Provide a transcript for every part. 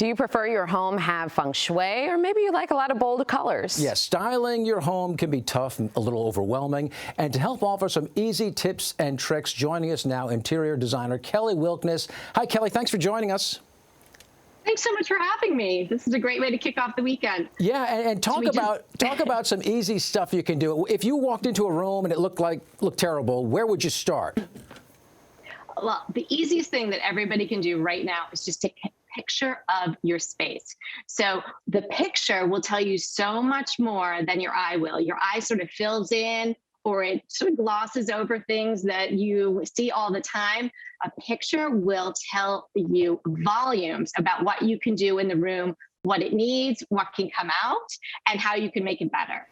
Do you prefer your home have feng shui, or maybe you like a lot of bold colors? Yes, styling your home can be tough and a little overwhelming. And to help offer some easy tips and tricks, joining us now, interior designer Kelly Wilkness. Hi, Kelly. Thanks for joining us. Thanks so much for having me. This is a great way to kick off the weekend. Yeah, and talk about some easy stuff you can do. If you walked into a room and it looked terrible, where would you start? Well, the easiest thing that everybody can do right now is just take a picture of your space. So the picture will tell you so much more than your eye will. Your eye sort of fills in, or it sort of glosses over things that you see all the time. A picture will tell you volumes about what you can do in the room, what it needs, what can come out, and how you can make it better.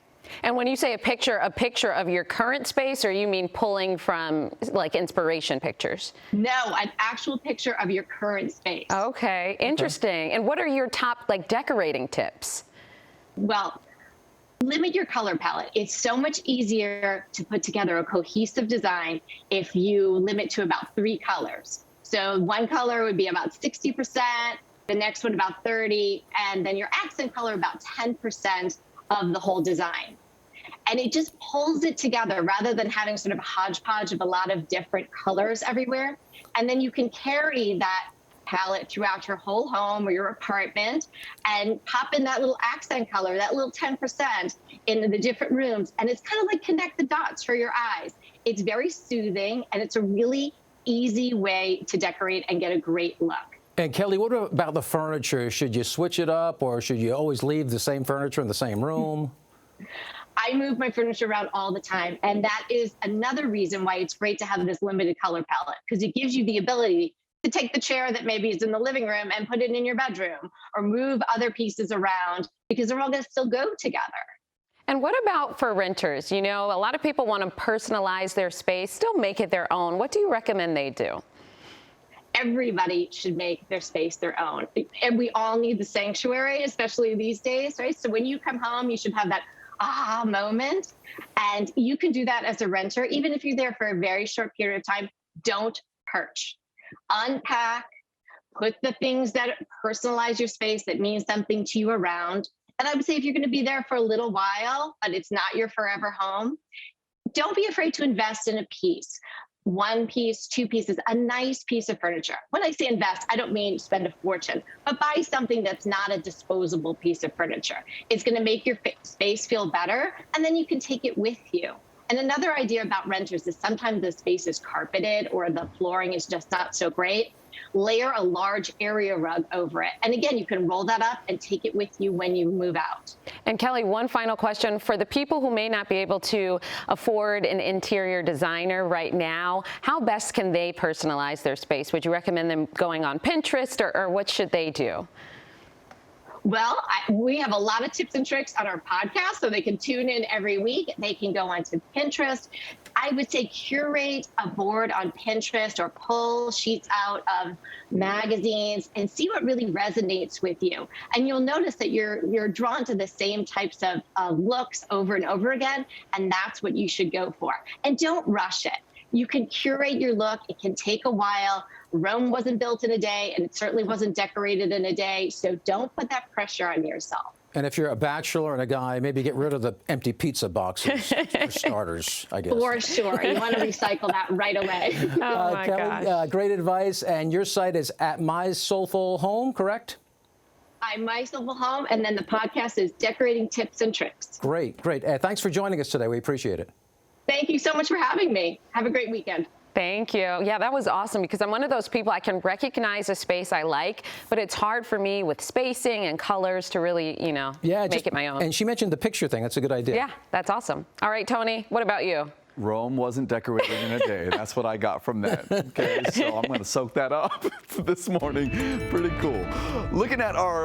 And when you say a picture of your current space, or you mean pulling from like inspiration pictures? No, an actual picture of your current space. Okay, interesting. Okay. And what are your top decorating tips? Well, limit your color palette. It's so much easier to put together a cohesive design if you limit to about 3 colors. So one color would be about 60%, the next one about 30%, and then your accent color about 10% of the whole design. And it just pulls it together rather than having sort of a hodgepodge of a lot of different colors everywhere. And then you can carry that palette throughout your whole home or your apartment and pop in that little accent color, that little 10% into the different rooms. And it's kind of like connect the dots for your eyes. It's very soothing, and it's a really easy way to decorate and get a great look. And Kelly, what about the furniture? Should you switch it up, or should you always leave the same furniture in the same room? I move my furniture around all the time, and that is another reason why it's great to have this limited color palette, because it gives you the ability to take the chair that maybe is in the living room and put it in your bedroom, or move other pieces around, because they're all going to still go together. And what about for renters? You know, a lot of people want to personalize their space, still make it their own. What do you recommend they do? Everybody should make their space their own. And we all need the sanctuary, especially these days, right? So when you come home, you should have that aha moment. And you can do that as a renter, even if you're there for a very short period of time. Don't perch. Unpack, put the things that personalize your space, that mean something to you around. And I would say if you're going to be there for a little while, but it's not your forever home, don't be afraid to invest in a piece. 1 piece, 2 pieces, a nice piece of furniture. When I say invest, I don't mean spend a fortune, but buy something that's not a disposable piece of furniture. It's going to make your space feel better, and then you can take it with you. And another idea about renters is sometimes the space is carpeted or the flooring is just not so great. Layer a large area rug over it. And again, you can roll that up and take it with you when you move out. And Kelly, one final question. For the people who may not be able to afford an interior designer right now, how best can they personalize their space? Would you recommend them going on Pinterest, or what should they do? Well, we have a lot of tips and tricks on our podcast, so they can tune in every week. They can go onto Pinterest. I would say curate a board on Pinterest, or pull sheets out of magazines and see what really resonates with you. And you'll notice that you're drawn to the same types of looks over and over again, and that's what you should go for. And don't rush it. You can curate your look. It can take a while. Rome wasn't built in a day, and it certainly wasn't decorated in a day. So don't put that pressure on yourself. And if you're a bachelor and a guy, maybe get rid of the empty pizza boxes for starters, I guess. For sure. You want to recycle that right away. Oh, my Kelly, gosh. great advice. And your site is at My Soulful Home, correct? I'm My Soulful Home, and then the podcast is Decorating Tips and Tricks. Great, great. Thanks for joining us today. We appreciate it. Thank you so much for having me. Have a great weekend. Thank you. Yeah, that was awesome, because I'm one of those people, I can recognize a space I like, but it's hard for me with spacing and colors to really, make it my own. And she mentioned the picture thing. That's a good idea. Yeah, that's awesome. All right, Tony, what about you? Rome wasn't decorated in a day. That's what I got from that. Okay, so I'm going to soak that up this morning. Pretty cool. Looking at our